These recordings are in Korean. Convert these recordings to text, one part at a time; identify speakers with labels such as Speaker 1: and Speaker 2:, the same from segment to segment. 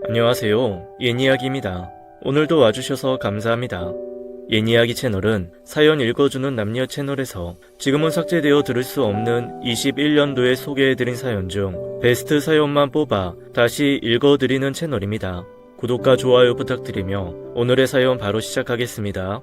Speaker 1: 안녕하세요. 옛이야기입니다. 오늘도 와주셔서 감사합니다. 옛이야기 채널은 사연 읽어주는 남녀 채널에서 지금은 삭제되어 들을 수 없는 21년도에 소개해드린 사연 중 베스트 사연만 뽑아 다시 읽어드리는 채널입니다. 구독과 좋아요 부탁드리며 오늘의 사연 바로 시작하겠습니다.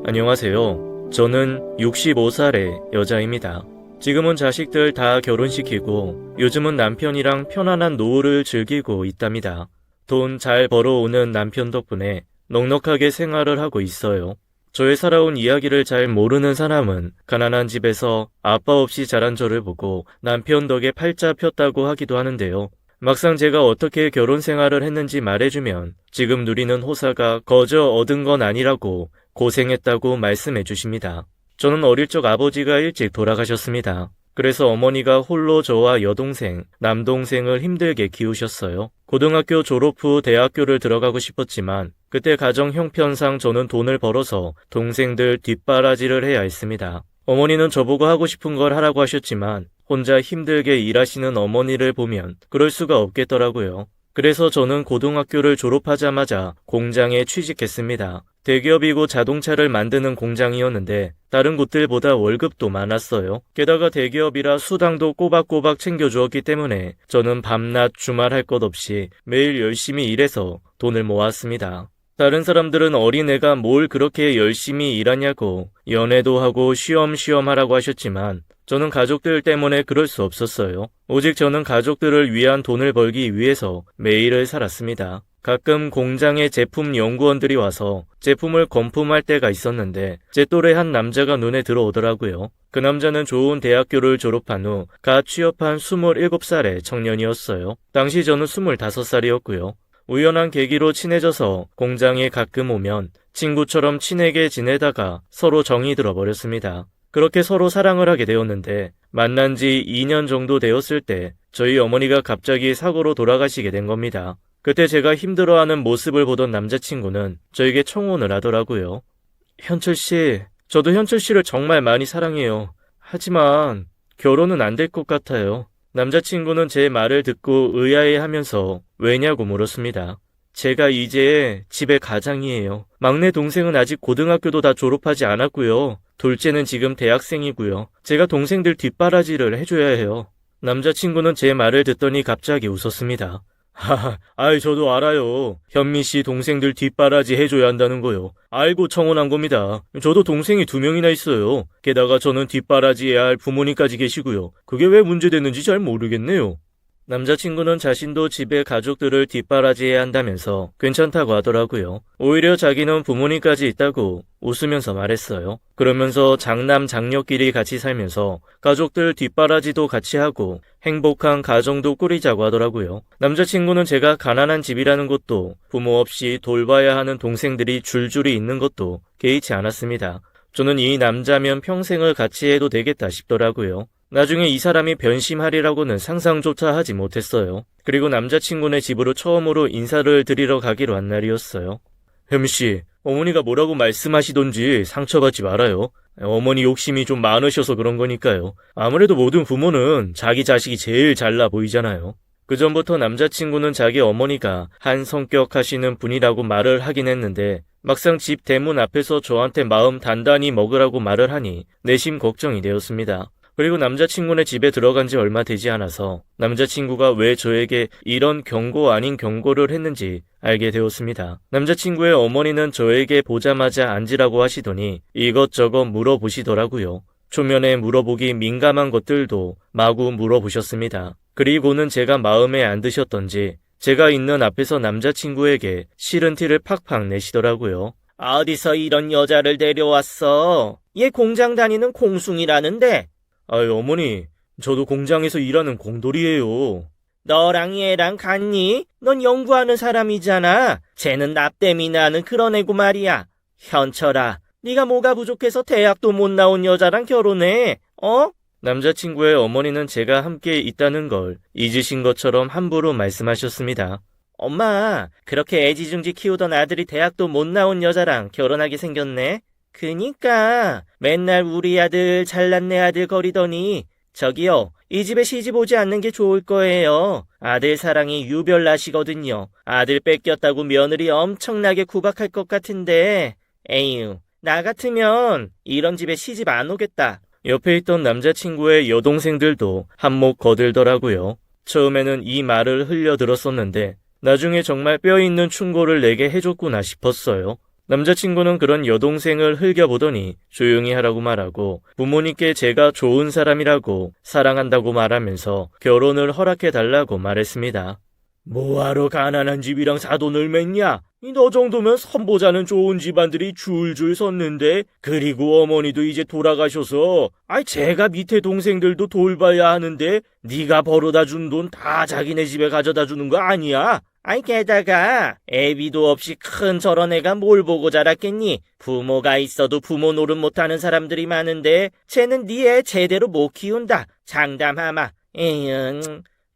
Speaker 1: 안녕하세요. 저는 65살의 여자입니다. 지금은 자식들 다 결혼시키고 요즘은 남편이랑 편안한 노후를 즐기고 있답니다. 돈 잘 벌어오는 남편 덕분에 넉넉하게 생활을 하고 있어요. 저의 살아온 이야기를 잘 모르는 사람은 가난한 집에서 아빠 없이 자란 저를 보고 남편 덕에 팔자 폈다고 하기도 하는데요. 막상 제가 어떻게 결혼 생활을 했는지 말해주면 지금 누리는 호사가 거저 얻은 건 아니라고 고생했다고 말씀해 주십니다. 저는 어릴 적 아버지가 일찍 돌아가셨습니다. 그래서 어머니가 홀로 저와 여동생, 남동생을 힘들게 키우셨어요. 고등학교 졸업 후 대학교를 들어가고 싶었지만 그때 가정 형편상 저는 돈을 벌어서 동생들 뒷바라지를 해야 했습니다. 어머니는 저보고 하고 싶은 걸 하라고 하셨지만 혼자 힘들게 일하시는 어머니를 보면 그럴 수가 없겠더라고요. 그래서 저는 고등학교를 졸업하자마자 공장에 취직했습니다. 대기업이고 자동차를 만드는 공장이었는데 다른 곳들보다 월급도 많았어요. 게다가 대기업이라 수당도 꼬박꼬박 챙겨주었기 때문에 저는 밤낮 주말 할 것 없이 매일 열심히 일해서 돈을 모았습니다. 다른 사람들은 어린애가 뭘 그렇게 열심히 일하냐고 연애도 하고 쉬엄쉬엄 하라고 하셨지만 저는 가족들 때문에 그럴 수 없었어요. 오직 저는 가족들을 위한 돈을 벌기 위해서 매일을 살았습니다. 가끔 공장에 제품 연구원들이 와서 제품을 검품할 때가 있었는데 제 또래 한 남자가 눈에 들어오더라고요. 그 남자는 좋은 대학교를 졸업한 후 갓 취업한 27살의 청년이었어요. 당시 저는 25살이었고요. 우연한 계기로 친해져서 공장에 가끔 오면 친구처럼 친하게 지내다가 서로 정이 들어버렸습니다. 그렇게 서로 사랑을 하게 되었는데 만난 지 2년 정도 되었을 때 저희 어머니가 갑자기 사고로 돌아가시게 된 겁니다. 그때 제가 힘들어하는 모습을 보던 남자친구는 저에게 청혼을 하더라고요. 현철 씨, 저도 현철 씨를 정말 많이 사랑해요. 하지만 결혼은 안 될 것 같아요. 남자친구는 제 말을 듣고 의아해하면서 왜냐고 물었습니다. 제가 이제 집의 가장이에요. 막내 동생은 아직 고등학교도 다 졸업하지 않았고요. 둘째는 지금 대학생이고요. 제가 동생들 뒷바라지를 해줘야 해요. 남자친구는 제 말을 듣더니 갑자기 웃었습니다. 아이 저도 알아요. 현미 씨 동생들 뒷바라지 해줘야 한다는 거요. 알고 청혼한 겁니다. 저도 동생이 2명이나 있어요. 게다가 저는 뒷바라지 해야 할 부모님까지 계시고요. 그게 왜 문제됐는지 잘 모르겠네요. 남자친구는 자신도 집에 가족들을 뒷바라지해야 한다면서 괜찮다고 하더라고요. 오히려 자기는 부모님까지 있다고 웃으면서 말했어요. 그러면서 장남 장녀끼리 같이 살면서 가족들 뒷바라지도 같이 하고 행복한 가정도 꾸리자고 하더라고요. 남자친구는 제가 가난한 집이라는 것도 부모 없이 돌봐야 하는 동생들이 줄줄이 있는 것도 개의치 않았습니다. 저는 이 남자면 평생을 같이 해도 되겠다 싶더라고요. 나중에 이 사람이 변심하리라고는 상상조차 하지 못했어요. 그리고 남자친구네 집으로 처음으로 인사를 드리러 가기로 한 날이었어요. 혜미씨, 어머니가 뭐라고 말씀하시던지 상처받지 말아요. 어머니 욕심이 좀 많으셔서 그런 거니까요. 아무래도 모든 부모는 자기 자식이 제일 잘나 보이잖아요. 그전부터 남자친구는 자기 어머니가 한 성격 하시는 분이라고 말을 하긴 했는데 막상 집 대문 앞에서 저한테 마음 단단히 먹으라고 말을 하니 내심 걱정이 되었습니다. 그리고 남자친구네 집에 들어간 지 얼마 되지 않아서 남자친구가 왜 저에게 이런 경고 아닌 경고를 했는지 알게 되었습니다. 남자친구의 어머니는 저에게 보자마자 앉으라고 하시더니 이것저것 물어보시더라고요. 초면에 물어보기 민감한 것들도 마구 물어보셨습니다. 그리고는 제가 마음에 안 드셨던지 제가 있는 앞에서 남자친구에게 싫은 티를 팍팍 내시더라고요. 어디서 이런 여자를 데려왔어? 얘 공장 다니는 공숭이라는데. 아이 어머니, 저도 공장에서 일하는 공돌이에요. 너랑 얘랑 같니? 넌 연구하는 사람이잖아. 쟤는 나 때문에 하는 그런 애고 말이야. 현철아, 네가 뭐가 부족해서 대학도 못 나온 여자랑 결혼해? 어? 남자친구의 어머니는 제가 함께 있다는 걸 잊으신 것처럼 함부로 말씀하셨습니다. 엄마, 그렇게 애지중지 키우던 아들이 대학도 못 나온 여자랑 결혼하게 생겼네? 그니까 맨날 우리 아들 잘난 내 아들 거리더니 저기요,
Speaker 2: 이 집에 시집 오지 않는 게 좋을 거예요. 아들 사랑이 유별나시거든요. 아들 뺏겼다고 며느리 엄청나게 구박할 것 같은데. 에휴, 나 같으면 이런 집에 시집 안 오겠다.
Speaker 1: 옆에 있던 남자친구의 여동생들도 한몫 거들더라고요. 처음에는 이 말을 흘려들었었는데 나중에 정말 뼈 있는 충고를 내게 해줬구나 싶었어요. 남자친구는 그런 여동생을 흘겨보더니 조용히 하라고 말하고 부모님께 제가 좋은 사람이라고 사랑한다고 말하면서 결혼을 허락해달라고 말했습니다. 뭐하러 가난한 집이랑 사돈을 맺냐? 너 정도면 선보자는 좋은 집안들이 줄줄 섰는데, 그리고 어머니도 이제 돌아가셔서 제가 밑에 동생들도 돌봐야 하는데 네가 벌어다 준 돈 다 자기네 집에 가져다 주는 거 아니야? 게다가 애비도 없이 큰 저런 애가 뭘 보고 자랐겠니? 부모가 있어도 부모 노릇 못하는 사람들이 많은데 쟤는 네 애 제대로 못 키운다. 장담하마. 에휴,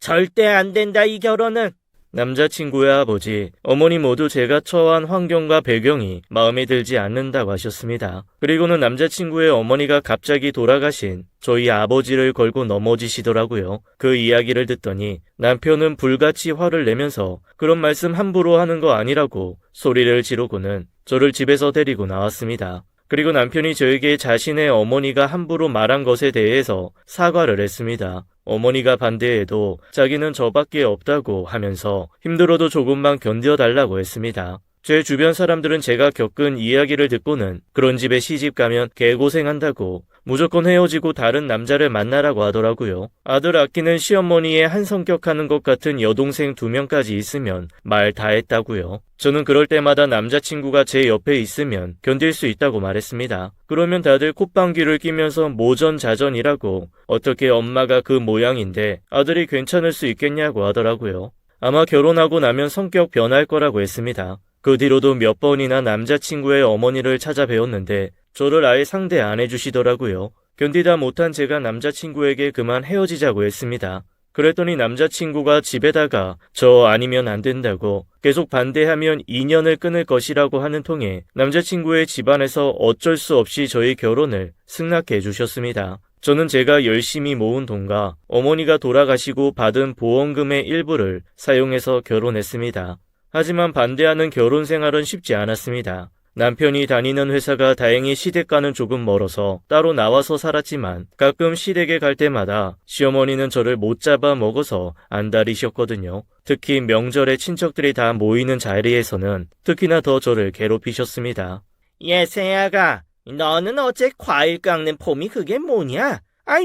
Speaker 1: 절대 안 된다 이 결혼은. 남자친구의 아버지, 어머니 모두 제가 처한 환경과 배경이 마음에 들지 않는다고 하셨습니다. 그리고는 남자친구의 어머니가 갑자기 돌아가신 저희 아버지를 걸고 넘어지시더라고요. 그 이야기를 듣더니 남편은 불같이 화를 내면서 그런 말씀 함부로 하는 거 아니라고 소리를 지르고는 저를 집에서 데리고 나왔습니다. 그리고 남편이 저에게 자신의 어머니가 함부로 말한 것에 대해서 사과를 했습니다. 어머니가 반대해도 자기는 저밖에 없다고 하면서 힘들어도 조금만 견뎌달라고 했습니다. 제 주변 사람들은 제가 겪은 이야기를 듣고는 그런 집에 시집 가면 개고생한다고 무조건 헤어지고 다른 남자를 만나라고 하더라고요. 아들 아끼는 시어머니의 한 성격하는 것 같은 여동생 2명까지 있으면 말 다 했다고요. 저는 그럴 때마다 남자친구가 제 옆에 있으면 견딜 수 있다고 말했습니다. 그러면 다들 콧방귀를 뀌면서 모전자전이라고 어떻게 엄마가 그 모양인데 아들이 괜찮을 수 있겠냐고 하더라고요. 아마 결혼하고 나면 성격 변할 거라고 했습니다. 그 뒤로도 몇 번이나 남자친구의 어머니를 찾아뵈었는데 저를 아예 상대 안 해주시더라고요. 견디다 못한 제가 남자친구에게 그만 헤어지자고 했습니다. 그랬더니 남자친구가 집에다가 저 아니면 안 된다고 계속 반대하면 인연을 끊을 것이라고 하는 통에 남자친구의 집안에서 어쩔 수 없이 저희 결혼을 승낙해 주셨습니다. 저는 제가 열심히 모은 돈과 어머니가 돌아가시고 받은 보험금의 일부를 사용해서 결혼했습니다. 하지만 반대하는 결혼 생활은 쉽지 않았습니다. 남편이 다니는 회사가 다행히 시댁과는 조금 멀어서 따로 나와서 살았지만 가끔 시댁에 갈 때마다 시어머니는 저를 못 잡아 먹어서 안달이셨거든요. 특히 명절에 친척들이 다 모이는 자리에서는 특히나 더 저를 괴롭히셨습니다.
Speaker 2: 예세아가, 너는 어째 과일 깎는 폼이 그게 뭐냐?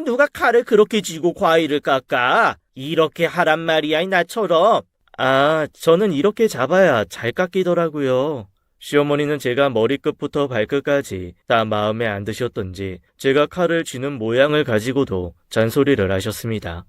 Speaker 2: 누가 칼을 그렇게 쥐고 과일을 깎아? 이렇게 하란 말이야, 나처럼.
Speaker 1: 저는 이렇게 잡아야 잘 깎이더라고요. 시어머니는 제가 머리끝부터 발끝까지 다 마음에 안 드셨던지 제가 칼을 쥐는 모양을 가지고도 잔소리를 하셨습니다.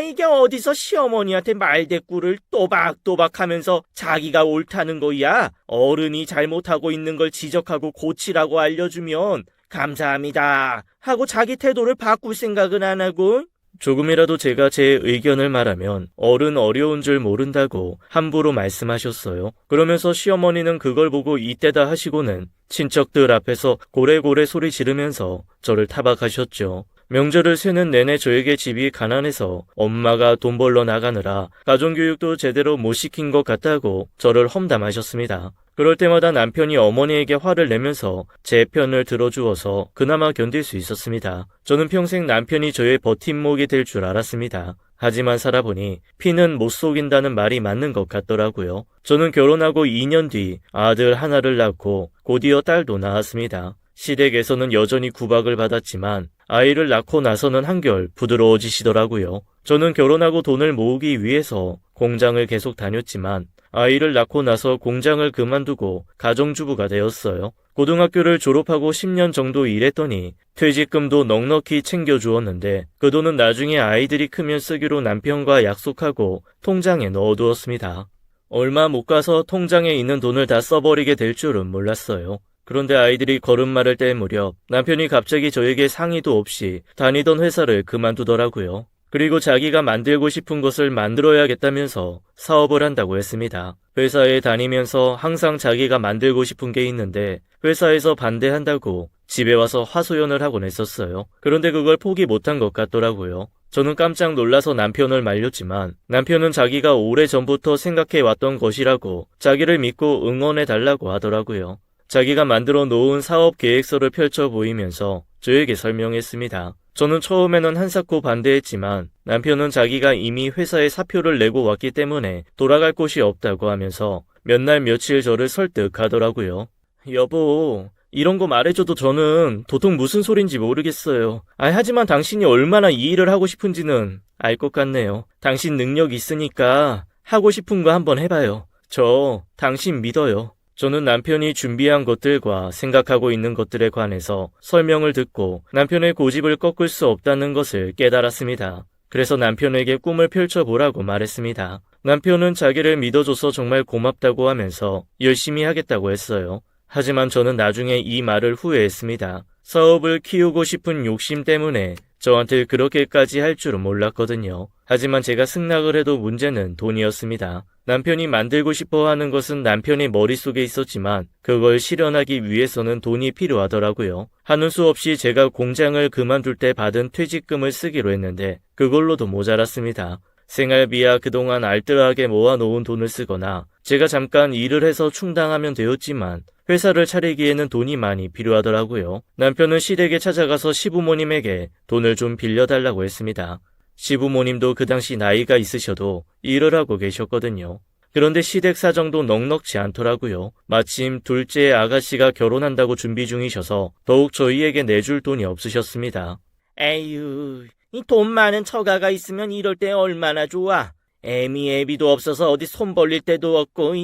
Speaker 2: 이게 어디서 시어머니한테 말대꾸를 또박또박 하면서 자기가 옳다는 거야? 어른이 잘못하고 있는 걸 지적하고 고치라고 알려주면 감사합니다 하고 자기 태도를 바꿀 생각은 안 하고?
Speaker 1: 조금이라도 제가 제 의견을 말하면 어른 어려운 줄 모른다고 함부로 말씀하셨어요. 그러면서 시어머니는 그걸 보고 이때다 하시고는 친척들 앞에서 고래고래 소리 지르면서 저를 타박하셨죠. 명절을 새는 내내 저에게 집이 가난해서 엄마가 돈 벌러 나가느라 가정교육도 제대로 못 시킨 것 같다고 저를 험담하셨습니다. 그럴 때마다 남편이 어머니에게 화를 내면서 제 편을 들어주어서 그나마 견딜 수 있었습니다. 저는 평생 남편이 저의 버팀목이 될 줄 알았습니다. 하지만 살아보니 피는 못 속인다는 말이 맞는 것 같더라고요. 저는 결혼하고 2년 뒤 아들 하나를 낳고 곧이어 딸도 낳았습니다. 시댁에서는 여전히 구박을 받았지만 아이를 낳고 나서는 한결 부드러워지시더라고요. 저는 결혼하고 돈을 모으기 위해서 공장을 계속 다녔지만 아이를 낳고 나서 공장을 그만두고 가정주부가 되었어요. 고등학교를 졸업하고 10년 정도 일했더니 퇴직금도 넉넉히 챙겨주었는데 그 돈은 나중에 아이들이 크면 쓰기로 남편과 약속하고 통장에 넣어두었습니다. 얼마 못 가서 통장에 있는 돈을 다 써버리게 될 줄은 몰랐어요. 그런데 아이들이 걸음마를 뗄 무렵 남편이 갑자기 저에게 상의도 없이 다니던 회사를 그만두더라고요. 그리고 자기가 만들고 싶은 것을 만들어야겠다면서 사업을 한다고 했습니다. 회사에 다니면서 항상 자기가 만들고 싶은 게 있는데 회사에서 반대한다고 집에 와서 하소연을 하곤 했었어요. 그런데 그걸 포기 못한 것 같더라고요. 저는 깜짝 놀라서 남편을 말렸지만 남편은 자기가 오래전부터 생각해왔던 것이라고 자기를 믿고 응원해달라고 하더라고요. 자기가 만들어 놓은 사업 계획서를 펼쳐 보이면서 저에게 설명했습니다. 저는 처음에는 한사코 반대했지만 남편은 자기가 이미 회사에 사표를 내고 왔기 때문에 돌아갈 곳이 없다고 하면서 몇 날 며칠 저를 설득하더라고요. 여보, 이런 거 말해줘도 저는 도통 무슨 소린지 모르겠어요. 하지만 당신이 얼마나 이 일을 하고 싶은지는 알 것 같네요. 당신 능력 있으니까 하고 싶은 거 한번 해봐요. 저 당신 믿어요. 저는 남편이 준비한 것들과 생각하고 있는 것들에 관해서 설명을 듣고 남편의 고집을 꺾을 수 없다는 것을 깨달았습니다. 그래서 남편에게 꿈을 펼쳐보라고 말했습니다. 남편은 자기를 믿어줘서 정말 고맙다고 하면서 열심히 하겠다고 했어요. 하지만 저는 나중에 이 말을 후회했습니다. 사업을 키우고 싶은 욕심 때문에 저한테 그렇게까지 할 줄은 몰랐거든요. 하지만 제가 승낙을 해도 문제는 돈이었습니다. 남편이 만들고 싶어 하는 것은 남편의 머릿속에 있었지만 그걸 실현하기 위해서는 돈이 필요하더라고요. 하는 수 없이 제가 공장을 그만둘 때 받은 퇴직금을 쓰기로 했는데 그걸로도 모자랐습니다. 생활비야 그동안 알뜰하게 모아놓은 돈을 쓰거나 제가 잠깐 일을 해서 충당하면 되었지만 회사를 차리기에는 돈이 많이 필요하더라고요. 남편은 시댁에 찾아가서 시부모님에게 돈을 좀 빌려달라고 했습니다. 시부모님도 그 당시 나이가 있으셔도 일을 하고 계셨거든요. 그런데 시댁 사정도 넉넉지 않더라고요. 마침 둘째 아가씨가 결혼한다고 준비 중이셔서 더욱 저희에게 내줄 돈이 없으셨습니다.
Speaker 2: 에휴, 이 돈 많은 처가가 있으면 이럴 때 얼마나 좋아. 애미애비도 없어서 어디 손 벌릴 데도 없고,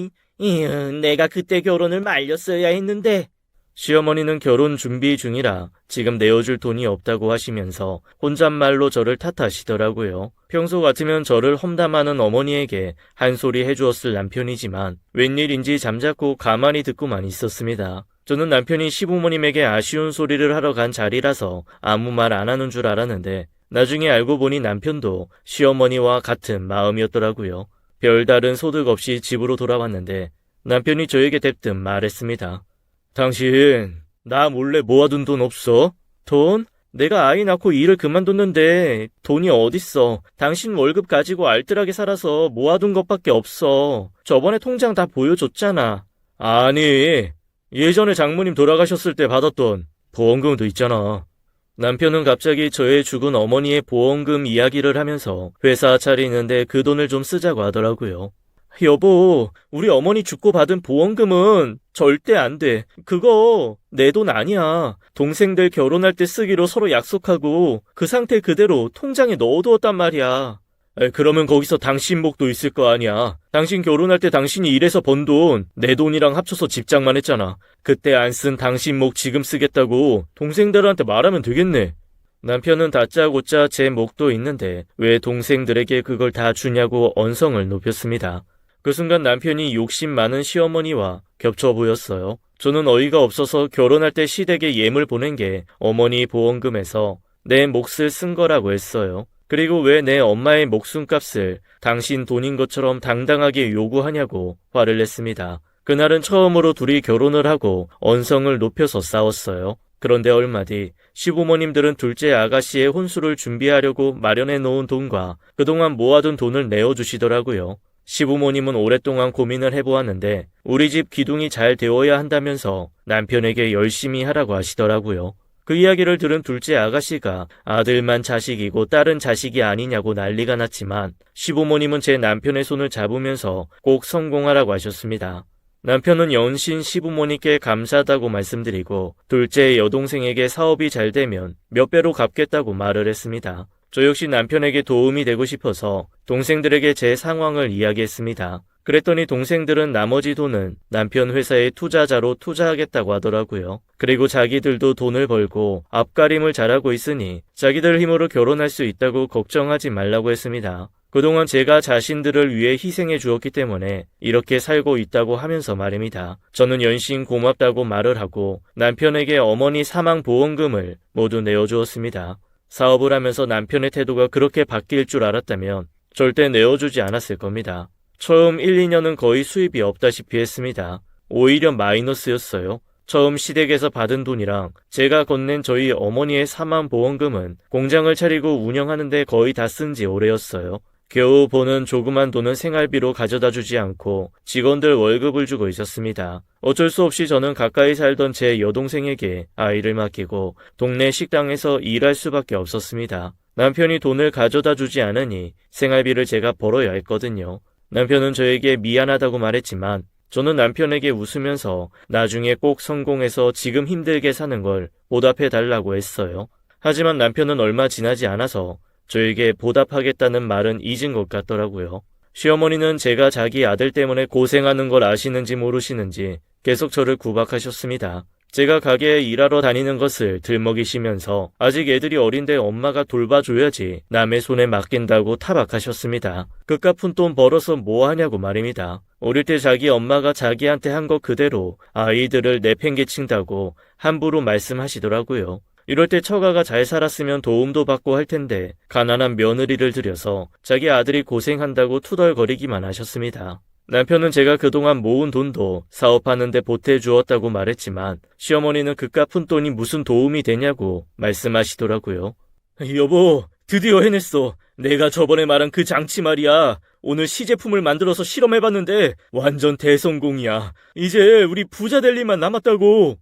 Speaker 2: 내가 그때 결혼을 말렸어야 했는데.
Speaker 1: 시어머니는 결혼 준비 중이라 지금 내어줄 돈이 없다고 하시면서 혼잣말로 저를 탓하시더라고요. 평소 같으면 저를 험담하는 어머니에게 한 소리 해주었을 남편이지만 웬일인지 잠자코 가만히 듣고만 있었습니다. 저는 남편이 시부모님에게 아쉬운 소리를 하러 간 자리라서 아무 말 안 하는 줄 알았는데 나중에 알고 보니 남편도 시어머니와 같은 마음이었더라고요. 별다른 소득 없이 집으로 돌아왔는데 남편이 저에게 대뜸 말했습니다. 당신 나 몰래 모아둔 돈 없어? 돈? 내가 아이 낳고 일을 그만뒀는데 돈이 어딨어. 당신 월급 가지고 알뜰하게 살아서 모아둔 것밖에 없어. 저번에 통장 다 보여줬잖아. 아니, 예전에 장모님 돌아가셨을 때 받았던 보험금도 있잖아. 남편은 갑자기 저의 죽은 어머니의 보험금 이야기를 하면서 회사 차리는데 그 돈을 좀 쓰자고 하더라고요. 여보, 우리 어머니 죽고 받은 보험금은 절대 안 돼. 그거 내 돈 아니야. 동생들 결혼할 때 쓰기로 서로 약속하고 그 상태 그대로 통장에 넣어두었단 말이야. 그러면 거기서 당신 목도 있을 거 아니야. 당신 결혼할 때 당신이 일해서 번 돈, 내 돈이랑 합쳐서 집장만 했잖아. 그때 안 쓴 당신 목 지금 쓰겠다고 동생들한테 말하면 되겠네. 남편은 다짜고짜 제 목도 있는데 왜 동생들에게 그걸 다 주냐고 언성을 높였습니다. 그 순간 남편이 욕심 많은 시어머니와 겹쳐 보였어요. 저는 어이가 없어서 결혼할 때 시댁에 예물 보낸 게 어머니 보험금에서 내 몫을 쓴 거라고 했어요. 그리고 왜 내 엄마의 목숨값을 당신 돈인 것처럼 당당하게 요구하냐고 화를 냈습니다. 그날은 처음으로 둘이 결혼을 하고 언성을 높여서 싸웠어요. 그런데 얼마 뒤 시부모님들은 둘째 아가씨의 혼수를 준비하려고 마련해 놓은 돈과 그동안 모아둔 돈을 내어주시더라고요. 시부모님은 오랫동안 고민을 해보았는데 우리 집 기둥이 잘 되어야 한다면서 남편에게 열심히 하라고 하시더라고요. 그 이야기를 들은 둘째 아가씨가 아들만 자식이고 딸은 자식이 아니냐고 난리가 났지만 시부모님은 제 남편의 손을 잡으면서 꼭 성공하라고 하셨습니다. 남편은 연신 시부모님께 감사하다고 말씀드리고 둘째 여동생에게 사업이 잘 되면 몇 배로 갚겠다고 말을 했습니다. 저 역시 남편에게 도움이 되고 싶어서 동생들에게 제 상황을 이야기했습니다. 그랬더니 동생들은 나머지 돈은 남편 회사의 투자자로 투자하겠다고 하더라고요. 그리고 자기들도 돈을 벌고 앞가림을 잘하고 있으니 자기들 힘으로 결혼할 수 있다고 걱정하지 말라고 했습니다. 그동안 제가 자신들을 위해 희생해 주었기 때문에 이렇게 살고 있다고 하면서 말입니다. 저는 연신 고맙다고 말을 하고 남편에게 어머니 사망보험금을 모두 내어주었습니다. 사업을 하면서 남편의 태도가 그렇게 바뀔 줄 알았다면 절대 내어주지 않았을 겁니다. 처음 1, 2년은 거의 수입이 없다시피 했습니다. 오히려 마이너스였어요. 처음 시댁에서 받은 돈이랑 제가 건넨 저희 어머니의 사망보험금은 공장을 차리고 운영하는데 거의 다 쓴 지 오래였어요. 겨우 버는 조그만 돈은 생활비로 가져다 주지 않고 직원들 월급을 주고 있었습니다. 어쩔 수 없이 저는 가까이 살던 제 여동생에게 아이를 맡기고 동네 식당에서 일할 수밖에 없었습니다. 남편이 돈을 가져다 주지 않으니 생활비를 제가 벌어야 했거든요. 남편은 저에게 미안하다고 말했지만 저는 남편에게 웃으면서 나중에 꼭 성공해서 지금 힘들게 사는 걸 보답해 달라고 했어요. 하지만 남편은 얼마 지나지 않아서 저에게 보답하겠다는 말은 잊은 것 같더라고요. 시어머니는 제가 자기 아들 때문에 고생하는 걸 아시는지 모르시는지 계속 저를 구박하셨습니다. 제가 가게에 일하러 다니는 것을 들먹이시면서 아직 애들이 어린데 엄마가 돌봐줘야지 남의 손에 맡긴다고 타박하셨습니다. 그깟 푼돈 벌어서 뭐 하냐고 말입니다. 어릴 때 자기 엄마가 자기한테 한 거 그대로 아이들을 내팽개친다고 함부로 말씀하시더라고요. 이럴 때 처가가 잘 살았으면 도움도 받고 할 텐데 가난한 며느리를 들여서 자기 아들이 고생한다고 투덜거리기만 하셨습니다. 남편은 제가 그동안 모은 돈도 사업하는데 보태주었다고 말했지만 시어머니는 그깟 푼돈이 무슨 도움이 되냐고 말씀하시더라고요. 여보, 드디어 해냈어. 내가 저번에 말한 그 장치 말이야. 오늘 시제품을 만들어서 실험해봤는데 완전 대성공이야. 이제 우리 부자 될 일만 남았다고.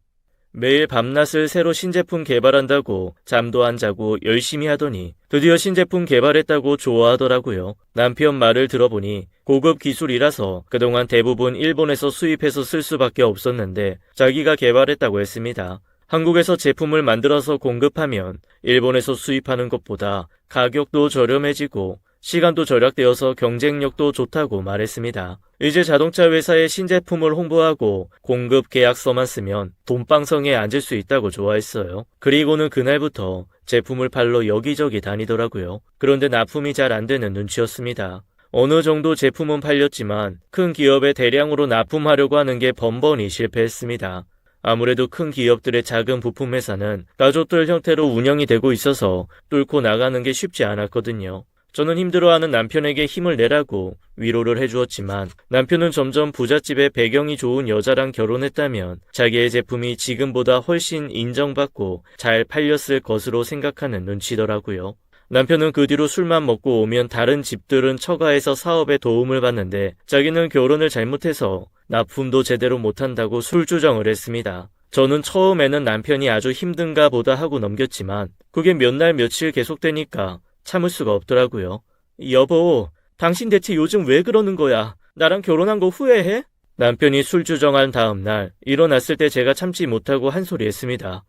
Speaker 1: 매일 밤낮을 새로 신제품 개발한다고 잠도 안 자고 열심히 하더니 드디어 신제품 개발했다고 좋아하더라고요. 남편 말을 들어보니 고급 기술이라서 그동안 대부분 일본에서 수입해서 쓸 수밖에 없었는데 자기가 개발했다고 했습니다. 한국에서 제품을 만들어서 공급하면 일본에서 수입하는 것보다 가격도 저렴해지고 시간도 절약되어서 경쟁력도 좋다고 말했습니다. 이제 자동차 회사의 신제품을 홍보하고 공급 계약서만 쓰면 돈방성에 앉을 수 있다고 좋아했어요. 그리고는 그날부터 제품을 팔러 여기저기 다니더라고요. 그런데 납품이 잘 안 되는 눈치였습니다. 어느 정도 제품은 팔렸지만 큰 기업에 대량으로 납품하려고 하는 게 번번이 실패했습니다. 아무래도 큰 기업들의 작은 부품 회사는 가족들 형태로 운영이 되고 있어서 뚫고 나가는 게 쉽지 않았거든요. 저는 힘들어하는 남편에게 힘을 내라고 위로를 해주었지만 남편은 점점 부잣집의 배경이 좋은 여자랑 결혼했다면 자기의 제품이 지금보다 훨씬 인정받고 잘 팔렸을 것으로 생각하는 눈치더라고요. 남편은 그 뒤로 술만 먹고 오면 다른 집들은 처가에서 사업에 도움을 받는데 자기는 결혼을 잘못해서 납품도 제대로 못한다고 술주정을 했습니다. 저는 처음에는 남편이 아주 힘든가 보다 하고 넘겼지만 그게 몇 날 며칠 계속되니까 참을 수가 없더라고요. 여보, 당신 대체 요즘 왜 그러는 거야? 나랑 결혼한 거 후회해? 남편이 술주정한 다음 날 일어났을 때 제가 참지 못하고 한 소리 했습니다.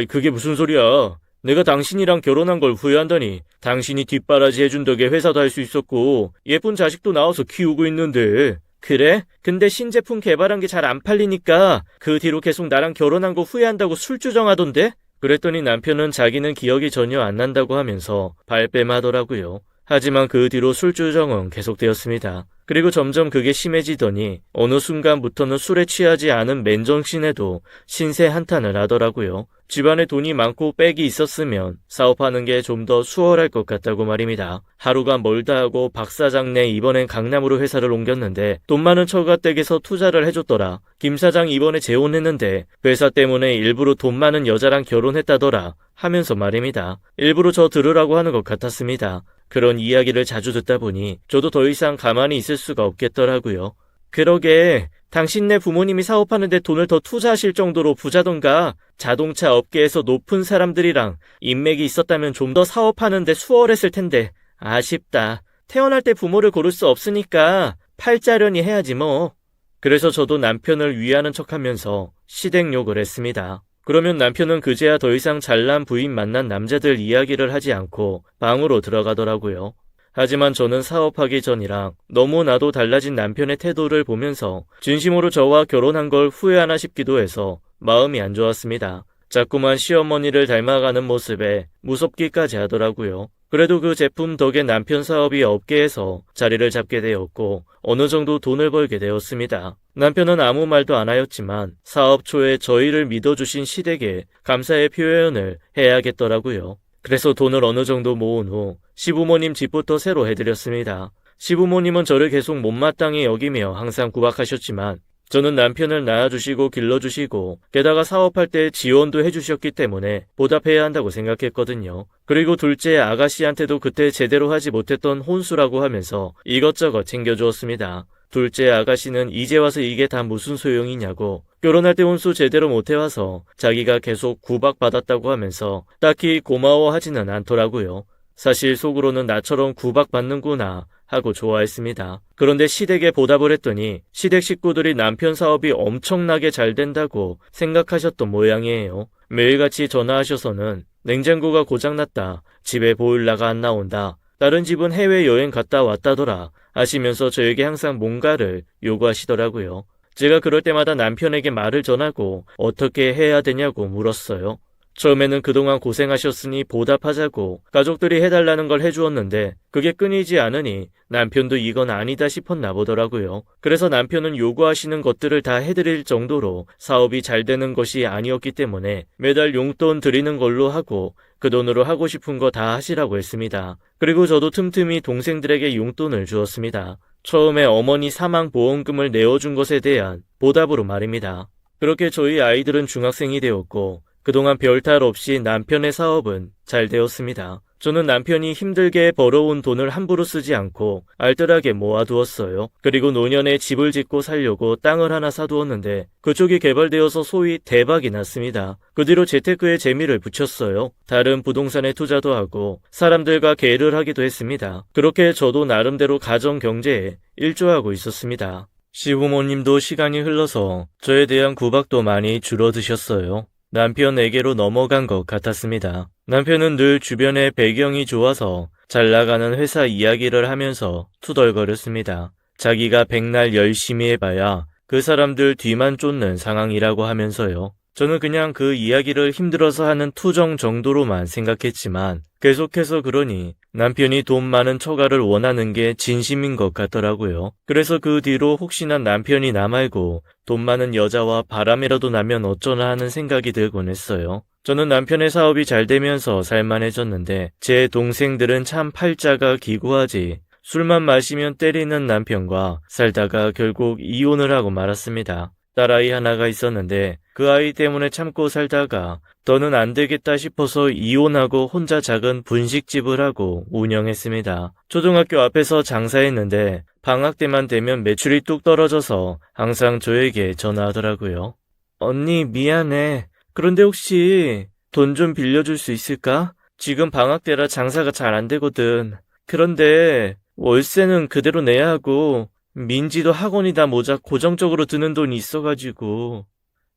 Speaker 1: 그게 무슨 소리야? 내가 당신이랑 결혼한 걸 후회한다니. 당신이 뒷바라지 해준 덕에 회사도 할 수 있었고 예쁜 자식도 낳아서 키우고 있는데. 그래? 근데 신제품 개발한 게 잘 안 팔리니까 그 뒤로 계속 나랑 결혼한 거 후회한다고 술주정하던데? 그랬더니 남편은 자기는 기억이 전혀 안 난다고 하면서 발뺌하더라고요. 하지만 그 뒤로 술주정은 계속되었습니다. 그리고 점점 그게 심해지더니 어느 순간부터는 술에 취하지 않은 맨정신에도 신세 한탄을 하더라고요. 집안에 돈이 많고 백이 있었으면 사업하는 게 좀 더 수월할 것 같다고 말입니다. 하루가 멀다 하고 박 사장네 이번엔 강남으로 회사를 옮겼는데 돈 많은 처가댁에서 투자를 해줬더라. 김 사장 이번에 재혼했는데 회사 때문에 일부러 돈 많은 여자랑 결혼했다더라 하면서 말입니다. 일부러 저 들으라고 하는 것 같았습니다. 그런 이야기를 자주 듣다 보니 저도 더 이상 가만히 있을 수가 없겠더라고요. 그러게 당신네 부모님이 사업하는데 돈을 더 투자하실 정도로 부자던가 자동차 업계에서 높은 사람들이랑 인맥이 있었다면 좀 더 사업하는데 수월했을 텐데 아쉽다. 태어날 때 부모를 고를 수 없으니까 팔자련이 해야지 뭐. 그래서 저도 남편을 위하는 척하면서 시댁욕을 했습니다. 그러면 남편은 그제야 더 이상 잘난 부인 만난 남자들 이야기를 하지 않고 방으로 들어가더라고요. 하지만 저는 사업하기 전이랑 너무나도 달라진 남편의 태도를 보면서 진심으로 저와 결혼한 걸 후회하나 싶기도 해서 마음이 안 좋았습니다. 자꾸만 시어머니를 닮아가는 모습에 무섭기까지 하더라고요. 그래도 그 제품 덕에 남편 사업이 업계에서 자리를 잡게 되었고 어느 정도 돈을 벌게 되었습니다. 남편은 아무 말도 안 하였지만 사업 초에 저희를 믿어주신 시댁에 감사의 표현을 해야겠더라고요. 그래서 돈을 어느 정도 모은 후 시부모님 집부터 새로 해드렸습니다. 시부모님은 저를 계속 못마땅히 여기며 항상 구박하셨지만 저는 남편을 낳아주시고 길러주시고 게다가 사업할 때 지원도 해주셨기 때문에 보답해야 한다고 생각했거든요. 그리고 둘째 아가씨한테도 그때 제대로 하지 못했던 혼수라고 하면서 이것저것 챙겨주었습니다. 둘째 아가씨는 이제 와서 이게 다 무슨 소용이냐고, 결혼할 때 혼수 제대로 못해와서 자기가 계속 구박받았다고 하면서 딱히 고마워하지는 않더라고요. 사실 속으로는 나처럼 구박받는구나 하고 좋아했습니다. 그런데 시댁에 보답을 했더니 시댁 식구들이 남편 사업이 엄청나게 잘 된다고 생각하셨던 모양이에요. 매일같이 전화하셔서는 냉장고가 고장났다, 집에 보일러가 안 나온다, 다른 집은 해외여행 갔다 왔다더라 하시면서 저에게 항상 뭔가를 요구하시더라고요. 제가 그럴 때마다 남편에게 말을 전하고 어떻게 해야 되냐고 물었어요. 처음에는 그동안 고생하셨으니 보답하자고 가족들이 해달라는 걸 해주었는데 그게 끊이지 않으니 남편도 이건 아니다 싶었나 보더라고요. 그래서 남편은 요구하시는 것들을 다 해드릴 정도로 사업이 잘 되는 것이 아니었기 때문에 매달 용돈 드리는 걸로 하고 그 돈으로 하고 싶은 거 다 하시라고 했습니다. 그리고 저도 틈틈이 동생들에게 용돈을 주었습니다. 처음에 어머니 사망보험금을 내어준 것에 대한 보답으로 말입니다. 그렇게 저희 아이들은 중학생이 되었고 그동안 별탈 없이 남편의 사업은 잘 되었습니다. 저는 남편이 힘들게 벌어온 돈을 함부로 쓰지 않고 알뜰하게 모아두었어요. 그리고 노년에 집을 짓고 살려고 땅을 하나 사두었는데 그쪽이 개발되어서 소위 대박이 났습니다. 그 뒤로 재테크에 재미를 붙였어요. 다른 부동산에 투자도 하고 사람들과 계를 하기도 했습니다. 그렇게 저도 나름대로 가정 경제에 일조하고 있었습니다. 시부모님도 시간이 흘러서 저에 대한 구박도 많이 줄어드셨어요. 남편에게로 넘어간 것 같았습니다. 남편은 늘 주변의 배경이 좋아서 잘 나가는 회사 이야기를 하면서 투덜거렸습니다. 자기가 백날 열심히 해봐야 그 사람들 뒤만 쫓는 상황이라고 하면서요. 저는 그냥 그 이야기를 힘들어서 하는 투정 정도로만 생각했지만 계속해서 그러니 남편이 돈 많은 처가를 원하는 게 진심인 것 같더라고요. 그래서 그 뒤로 혹시나 남편이 나 말고 돈 많은 여자와 바람이라도 나면 어쩌나 하는 생각이 들곤 했어요. 저는 남편의 사업이 잘 되면서 살만해졌는데 제 동생들은 참 팔자가 기구하지. 술만 마시면 때리는 남편과 살다가 결국 이혼을 하고 말았습니다. 딸아이 하나가 있었는데 그 아이 때문에 참고 살다가 더는 안 되겠다 싶어서 이혼하고 혼자 작은 분식집을 하고 운영했습니다. 초등학교 앞에서 장사했는데 방학 때만 되면 매출이 뚝 떨어져서 항상 저에게 전화하더라고요. 언니 미안해. 그런데 혹시 돈 좀 빌려줄 수 있을까? 지금 방학 때라 장사가 잘 안 되거든. 그런데 월세는 그대로 내야 하고 민지도 학원이다 모자 고정적으로 드는 돈이 있어가지고.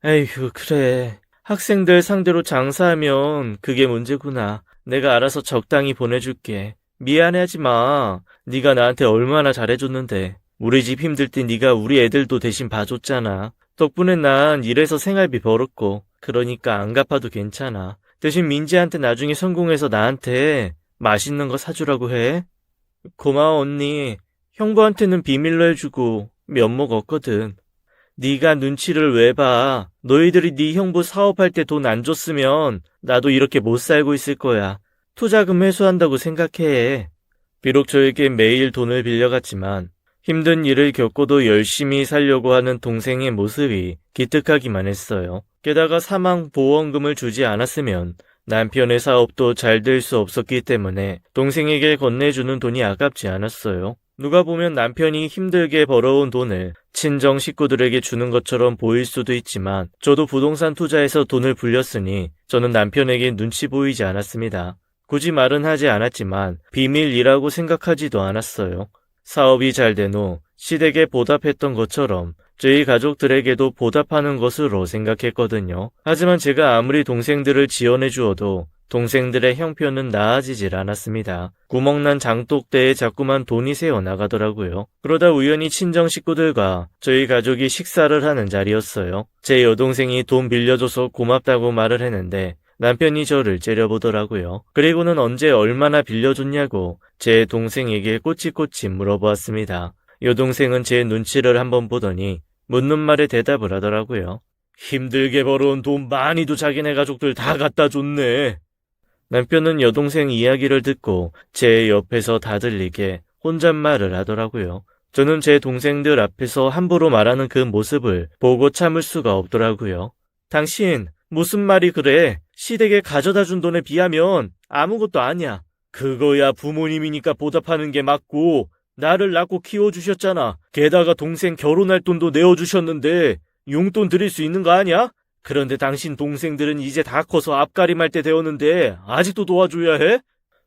Speaker 1: 에휴, 그래. 학생들 상대로 장사하면 그게 문제구나. 내가 알아서 적당히 보내줄게. 미안해하지 마. 네가 나한테 얼마나 잘해줬는데. 우리 집 힘들 때 네가 우리 애들도 대신 봐줬잖아. 덕분에 난 일해서 생활비 벌었고 그러니까 안 갚아도 괜찮아. 대신 민지한테 나중에 성공해서 나한테 맛있는 거 사주라고 해. 고마워 언니. 형부한테는 비밀로 해주고 면목 없거든. 네가 눈치를 왜 봐. 너희들이 네 형부 사업할 때 돈 안 줬으면 나도 이렇게 못 살고 있을 거야. 투자금 회수한다고 생각해. 비록 저에게 매일 돈을 빌려갔지만 힘든 일을 겪고도 열심히 살려고 하는 동생의 모습이 기특하기만 했어요. 게다가 사망보험금을 주지 않았으면 남편의 사업도 잘 될 수 없었기 때문에 동생에게 건네주는 돈이 아깝지 않았어요. 누가 보면 남편이 힘들게 벌어온 돈을 친정 식구들에게 주는 것처럼 보일 수도 있지만 저도 부동산 투자에서 돈을 불렸으니 저는 남편에게 눈치 보이지 않았습니다. 굳이 말은 하지 않았지만 비밀이라고 생각하지도 않았어요. 사업이 잘 된 후 시댁에 보답했던 것처럼 저희 가족들에게도 보답하는 것으로 생각했거든요. 하지만 제가 아무리 동생들을 지원해 주어도 동생들의 형편은 나아지질 않았습니다. 구멍난 장독대에 자꾸만 돈이 새어나가더라고요. 그러다 우연히 친정 식구들과 저희 가족이 식사를 하는 자리였어요. 제 여동생이 돈 빌려줘서 고맙다고 말을 했는데 남편이 저를 째려보더라고요. 그리고는 언제 얼마나 빌려줬냐고 제 동생에게 꼬치꼬치 물어보았습니다. 여동생은 제 눈치를 한번 보더니 묻는 말에 대답을 하더라고요. 힘들게 벌어온 돈 많이도 자기네 가족들 다 갖다 줬네. 남편은 여동생 이야기를 듣고 제 옆에서 다들리게 혼잣말을 하더라고요. 저는 제 동생들 앞에서 함부로 말하는 그 모습을 보고 참을 수가 없더라고요.
Speaker 2: 당신, 무슨 말이 그래? 시댁에 가져다 준 돈에 비하면 아무것도 아니야. 그거야 부모님이니까 보답하는 게 맞고, 나를 낳고 키워주셨잖아. 게다가 동생 결혼할 돈도 내어주셨는데 용돈 드릴 수 있는 거 아니야? 그런데 당신 동생들은 이제 다 커서 앞가림할 때 되었는데 아직도 도와줘야 해?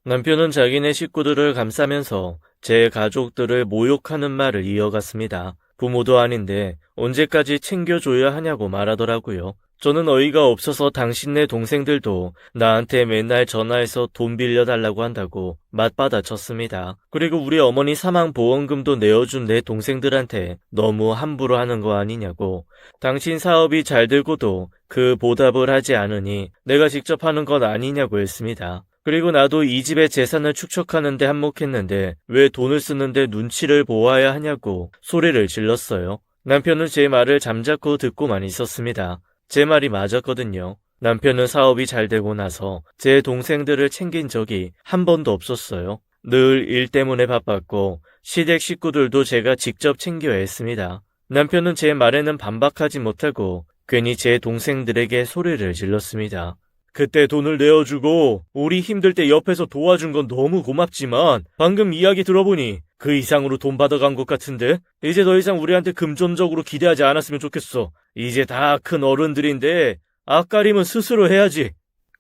Speaker 1: 남편은 자기네 식구들을 감싸면서 제 가족들을 모욕하는 말을 이어갔습니다. 부모도 아닌데 언제까지 챙겨줘야 하냐고 말하더라고요. 저는 어이가 없어서 당신네 동생들도 나한테 맨날 전화해서 돈 빌려달라고 한다고 맞받아 쳤습니다. 그리고 우리 어머니 사망보험금도 내어준 내 동생들한테 너무 함부로 하는 거 아니냐고, 당신 사업이 잘 되고도 그 보답을 하지 않으니 내가 직접 하는 건 아니냐고 했습니다. 그리고 나도 이 집의 재산을 축적하는데 한몫했는데 왜 돈을 쓰는데 눈치를 보아야 하냐고 소리를 질렀어요. 남편은 제 말을 잠자코 듣고만 있었습니다. 제 말이 맞았거든요. 남편은 사업이 잘 되고 나서 제 동생들을 챙긴 적이 한 번도 없었어요. 늘 일 때문에 바빴고 시댁 식구들도 제가 직접 챙겨야 했습니다. 남편은 제 말에는 반박하지 못하고 괜히 제 동생들에게 소리를 질렀습니다.
Speaker 2: 그때 돈을 내어주고 우리 힘들 때 옆에서 도와준 건 너무 고맙지만 방금 이야기 들어보니 그 이상으로 돈 받아간 것 같은데, 이제 더 이상 우리한테 금전적으로 기대하지 않았으면 좋겠어. 이제 다 큰 어른들인데 앞가림은 스스로 해야지.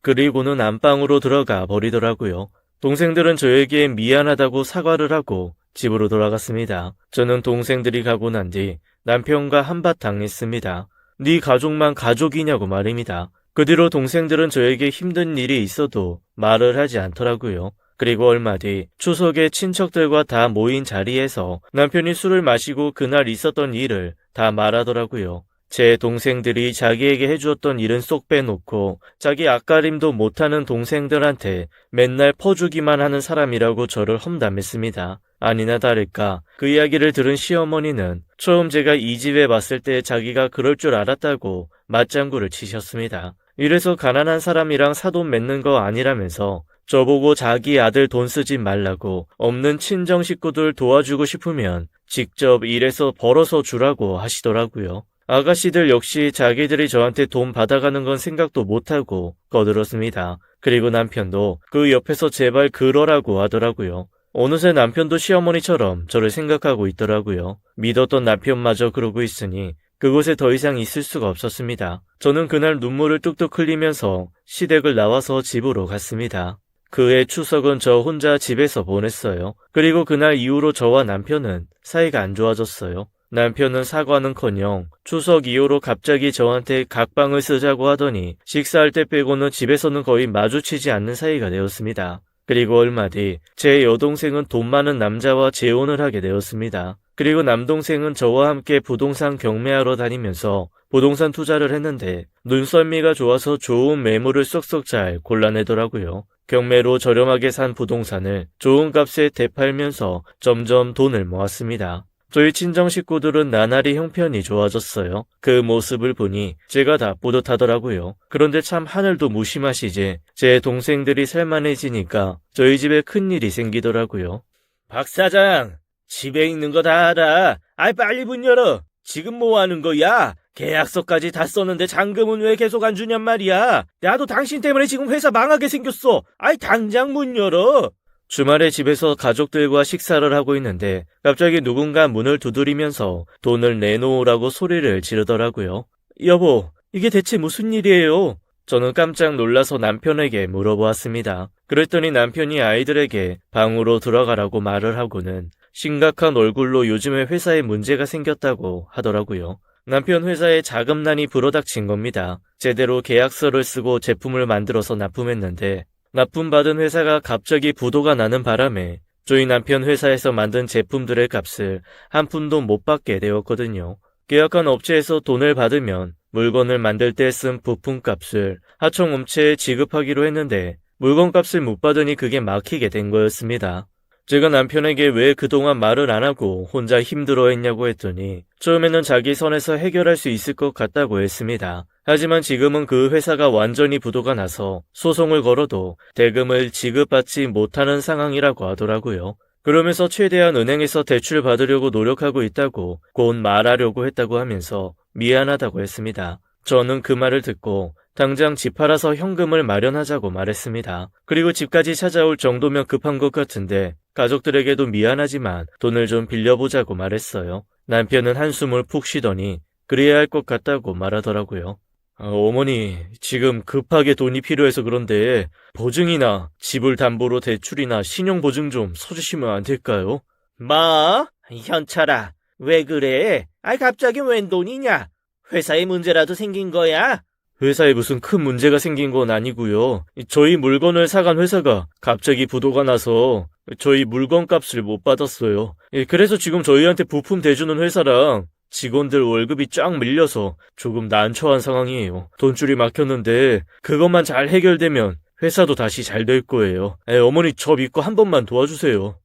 Speaker 1: 그리고는 안방으로 들어가 버리더라고요. 동생들은 저에게 미안하다고 사과를 하고 집으로 돌아갔습니다. 저는 동생들이 가고 난 뒤 남편과 한바탕 했습니다. 네 가족만 가족이냐고 말입니다. 그 뒤로 동생들은 저에게 힘든 일이 있어도 말을 하지 않더라고요. 그리고 얼마 뒤 추석에 친척들과 다 모인 자리에서 남편이 술을 마시고 그날 있었던 일을 다 말하더라고요. 제 동생들이 자기에게 해주었던 일은 쏙 빼놓고 자기 앞가림도 못하는 동생들한테 맨날 퍼주기만 하는 사람이라고 저를 험담했습니다. 아니나 다를까 그 이야기를 들은 시어머니는 처음 제가 이 집에 왔을 때 자기가 그럴 줄 알았다고 맞장구를 치셨습니다. 이래서 가난한 사람이랑 사돈 맺는 거 아니라면서 저보고 자기 아들 돈 쓰지 말라고, 없는 친정 식구들 도와주고 싶으면 직접 일해서 벌어서 주라고 하시더라고요. 아가씨들 역시 자기들이 저한테 돈 받아가는 건 생각도 못하고 꺼들었습니다. 그리고 남편도 그 옆에서 제발 그러라고 하더라고요. 어느새 남편도 시어머니처럼 저를 생각하고 있더라고요. 믿었던 남편마저 그러고 있으니 그곳에 더 이상 있을 수가 없었습니다. 저는 그날 눈물을 뚝뚝 흘리면서 시댁을 나와서 집으로 갔습니다. 그해 추석은 저 혼자 집에서 보냈어요. 그리고 그날 이후로 저와 남편은 사이가 안 좋아졌어요. 남편은 사과는커녕 추석 이후로 갑자기 저한테 각방을 쓰자고 하더니 식사할 때 빼고는 집에서는 거의 마주치지 않는 사이가 되었습니다. 그리고 얼마 뒤 제 여동생은 돈 많은 남자와 재혼을 하게 되었습니다. 그리고 남동생은 저와 함께 부동산 경매하러 다니면서 부동산 투자를 했는데 눈썰미가 좋아서 좋은 매물을 쏙쏙 잘 골라내더라고요. 경매로 저렴하게 산 부동산을 좋은 값에 되팔면서 점점 돈을 모았습니다. 저희 친정 식구들은 나날이 형편이 좋아졌어요. 그 모습을 보니 제가 다 뿌듯하더라고요. 그런데 참 하늘도 무심하시지, 제 동생들이 살만해지니까 저희 집에 큰일이 생기더라고요.
Speaker 2: 박 사장, 집에 있는 거 다 알아. 아이, 빨리 문 열어. 지금 뭐 하는 거야? 계약서까지 다 썼는데 잔금은 왜 계속 안 주냔 말이야. 나도 당신 때문에 지금 회사 망하게 생겼어. 아이, 당장 문 열어.
Speaker 1: 주말에 집에서 가족들과 식사를 하고 있는데 갑자기 누군가 문을 두드리면서 돈을 내놓으라고 소리를 지르더라고요.
Speaker 2: 여보, 이게 대체 무슨 일이에요?
Speaker 1: 저는 깜짝 놀라서 남편에게 물어보았습니다. 그랬더니 남편이 아이들에게 방으로 들어가라고 말을 하고는 심각한 얼굴로 요즘에 회사에 문제가 생겼다고 하더라고요. 남편 회사에 자금난이 불어닥친 겁니다. 제대로 계약서를 쓰고 제품을 만들어서 납품했는데 납품받은 회사가 갑자기 부도가 나는 바람에 저희 남편 회사에서 만든 제품들의 값을 한 푼도 못 받게 되었거든요. 계약한 업체에서 돈을 받으면 물건을 만들 때 쓴 부품값을 하청업체에 지급하기로 했는데 물건값을 못 받으니 그게 막히게 된 거였습니다. 제가 남편에게 왜 그동안 말을 안 하고 혼자 힘들어했냐고 했더니 처음에는 자기 선에서 해결할 수 있을 것 같다고 했습니다. 하지만 지금은 그 회사가 완전히 부도가 나서 소송을 걸어도 대금을 지급받지 못하는 상황이라고 하더라고요. 그러면서 최대한 은행에서 대출 받으려고 노력하고 있다고 곧 말하려고 했다고 하면서 미안하다고 했습니다. 저는 그 말을 듣고 당장 집 팔아서 현금을 마련하자고 말했습니다. 그리고 집까지 찾아올 정도면 급한 것 같은데 가족들에게도 미안하지만 돈을 좀 빌려보자고 말했어요. 남편은 한숨을 푹 쉬더니 그래야 할 것 같다고 말하더라고요. 어머니, 지금 급하게 돈이 필요해서 그런데 보증이나 집을 담보로 대출이나 신용보증 좀 서주시면 안 될까요?
Speaker 2: 뭐? 현철아, 왜 그래? 갑자기 웬 돈이냐? 회사에 문제라도 생긴 거야?
Speaker 1: 회사에 무슨 큰 문제가 생긴 건 아니고요. 저희 물건을 사간 회사가 갑자기 부도가 나서 저희 물건 값을 못 받았어요. 그래서 지금 저희한테 부품 대주는 회사랑 직원들 월급이 쫙 밀려서 조금 난처한 상황이에요. 돈줄이 막혔는데 그것만 잘 해결되면 회사도 다시 잘 될 거예요. 어머니 저 믿고 한 번만 도와주세요.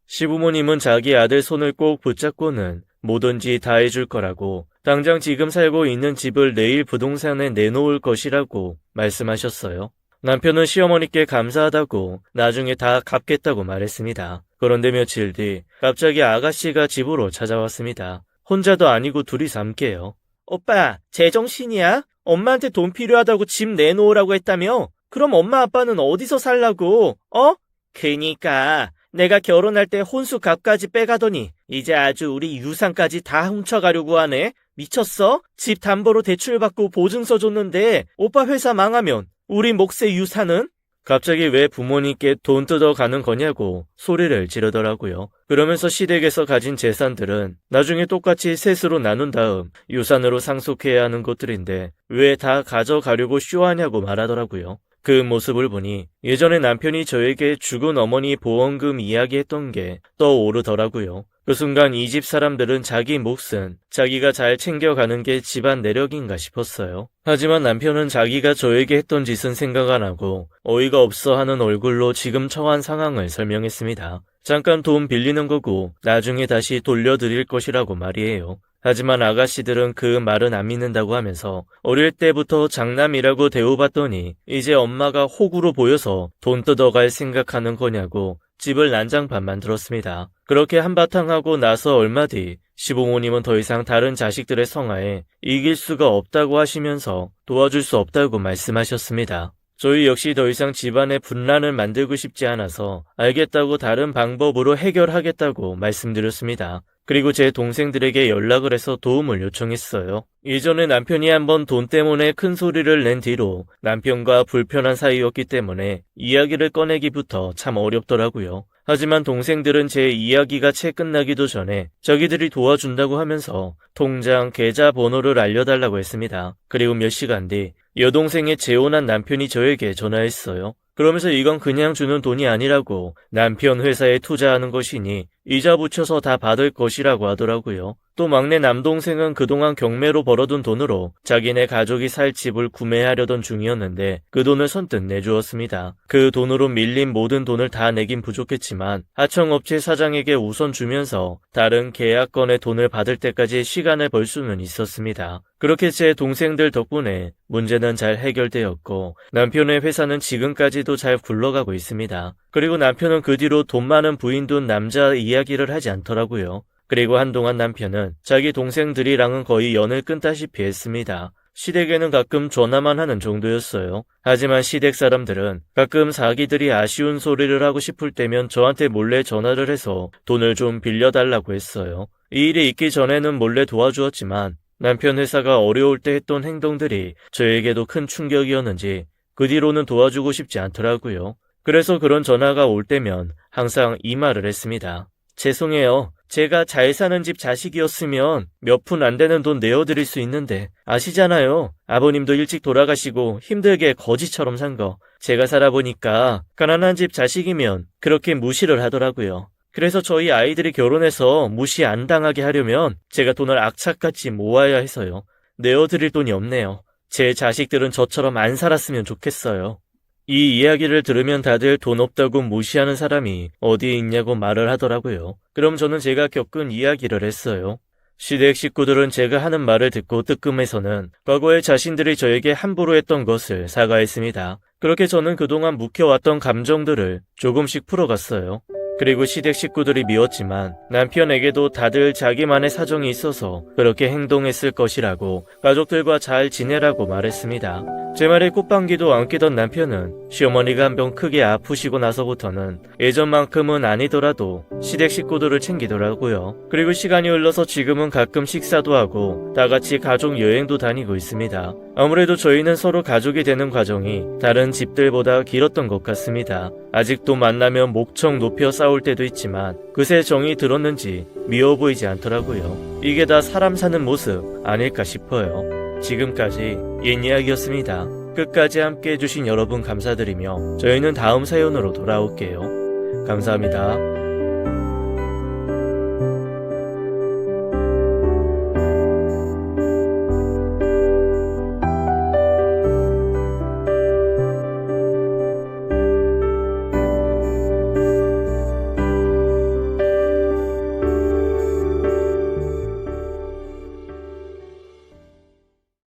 Speaker 1: 시부모님은 자기 아들 손을 꼭 붙잡고는 뭐든지 다 해줄 거라고, 당장 지금 살고 있는 집을 내일 부동산에 내놓을 것이라고 말씀하셨어요. 남편은 시어머니께 감사하다고 나중에 다 갚겠다고 말했습니다. 그런데 며칠 뒤 갑자기 아가씨가 집으로 찾아왔습니다. 혼자도 아니고 둘이서 함께요.
Speaker 2: 오빠, 제정신이야? 엄마한테 돈 필요하다고 집 내놓으라고 했다며? 그럼 엄마 아빠는 어디서 살라고? 그니까 내가 결혼할 때 혼수 값까지 빼가더니 이제 아주 우리 유산까지 다 훔쳐가려고 하네? 미쳤어? 집 담보로 대출받고 보증서 줬는데 오빠 회사 망하면 우리 몫의 유산은?
Speaker 1: 갑자기 왜 부모님께 돈 뜯어가는 거냐고 소리를 지르더라고요. 그러면서 시댁에서 가진 재산들은 나중에 똑같이 셋으로 나눈 다음 유산으로 상속해야 하는 것들인데 왜 다 가져가려고 쇼하냐고 말하더라고요. 그 모습을 보니 예전에 남편이 저에게 죽은 어머니 보험금 이야기했던 게 떠오르더라고요. 그 순간 이 집 사람들은 자기 몫은 자기가 잘 챙겨가는 게 집안 내력인가 싶었어요. 하지만 남편은 자기가 저에게 했던 짓은 생각 안 하고 어이가 없어 하는 얼굴로 지금 처한 상황을 설명했습니다. 잠깐 돈 빌리는 거고 나중에 다시 돌려드릴 것이라고 말이에요. 하지만 아가씨들은 그 말은 안 믿는다고 하면서 어릴 때부터 장남이라고 대우받더니 이제 엄마가 호구로 보여서 돈 뜯어갈 생각하는 거냐고 집을 난장판 만들었습니다. 그렇게 한바탕 하고 나서 얼마 뒤 시부모님은 더 이상 다른 자식들의 성화에 이길 수가 없다고 하시면서 도와줄 수 없다고 말씀하셨습니다. 저희 역시 더 이상 집안의 분란을 만들고 싶지 않아서 알겠다고 다른 방법으로 해결하겠다고 말씀드렸습니다. 그리고 제 동생들에게 연락을 해서 도움을 요청했어요. 예전에 남편이 한번 돈 때문에 큰 소리를 낸 뒤로 남편과 불편한 사이였기 때문에 이야기를 꺼내기부터 참 어렵더라고요. 하지만 동생들은 제 이야기가 채 끝나기도 전에 자기들이 도와준다고 하면서 통장 계좌 번호를 알려달라고 했습니다. 그리고 몇 시간 뒤 여동생의 재혼한 남편이 저에게 전화했어요. 그러면서 이건 그냥 주는 돈이 아니라고 남편 회사에 투자하는 것이니 이자 붙여서 다 받을 것이라고 하더라고요. 또 막내 남동생은 그동안 경매로 벌어둔 돈으로 자기네 가족이 살 집을 구매하려던 중이었는데 그 돈을 선뜻 내주었습니다. 그 돈으로 밀린 모든 돈을 다 내긴 부족했지만 하청업체 사장에게 우선 주면서 다른 계약건의 돈을 받을 때까지 시간을 벌 수는 있었습니다. 그렇게 제 동생들 덕분에 문제는 잘 해결되었고 남편의 회사는 지금까지도 잘 굴러가고 있습니다. 그리고 남편은 그 뒤로 돈 많은 부인 둔 남자 이야기를 하지 않더라고요. 그리고 한동안 남편은 자기 동생들이랑은 거의 연을 끊다시피 했습니다. 시댁에는 가끔 전화만 하는 정도였어요. 하지만 시댁 사람들은 가끔 자기들이 아쉬운 소리를 하고 싶을 때면 저한테 몰래 전화를 해서 돈을 좀 빌려달라고 했어요. 이 일이 있기 전에는 몰래 도와주었지만 남편 회사가 어려울 때 했던 행동들이 저에게도 큰 충격이었는지 그 뒤로는 도와주고 싶지 않더라고요. 그래서 그런 전화가 올 때면 항상 이 말을 했습니다. 죄송해요. 제가 잘 사는 집 자식이었으면 몇 푼 안 되는 돈 내어드릴 수 있는데 아시잖아요. 아버님도 일찍 돌아가시고 힘들게 거지처럼 산 거. 제가 살아보니까 가난한 집 자식이면 그렇게 무시를 하더라고요. 그래서 저희 아이들이 결혼해서 무시 안 당하게 하려면 제가 돈을 악착같이 모아야 해서요. 내어드릴 돈이 없네요. 제 자식들은 저처럼 안 살았으면 좋겠어요. 이 이야기를 들으면 다들 돈 없다고 무시하는 사람이 어디에 있냐고 말을 하더라고요. 그럼 저는 제가 겪은 이야기를 했어요. 시댁 식구들은 제가 하는 말을 듣고 뜨끔해서는 과거에 자신들이 저에게 함부로 했던 것을 사과했습니다. 그렇게 저는 그동안 묵혀왔던 감정들을 조금씩 풀어갔어요. 그리고 시댁 식구들이 미웠지만 남편에게도 다들 자기만의 사정이 있어서 그렇게 행동했을 것이라고 가족들과 잘 지내라고 말했습니다. 제 말에 콧방귀도 안 끼던 남편은 시어머니가 한 병 크게 아프시고 나서부터는 예전만큼은 아니더라도 시댁 식구들을 챙기더라고요. 그리고 시간이 흘러서 지금은 가끔 식사도 하고 다 같이 가족 여행도 다니고 있습니다. 아무래도 저희는 서로 가족이 되는 과정이 다른 집들보다 길었던 것 같습니다. 아직도 만나면 목청 높여 싸울 때도 있지만 그새 정이 들었는지 미워 보이지 않더라고요. 이게 다 사람 사는 모습 아닐까 싶어요. 지금까지 옛 이야기였습니다. 끝까지 함께 해주신 여러분 감사드리며 저희는 다음 사연으로 돌아올게요. 감사합니다.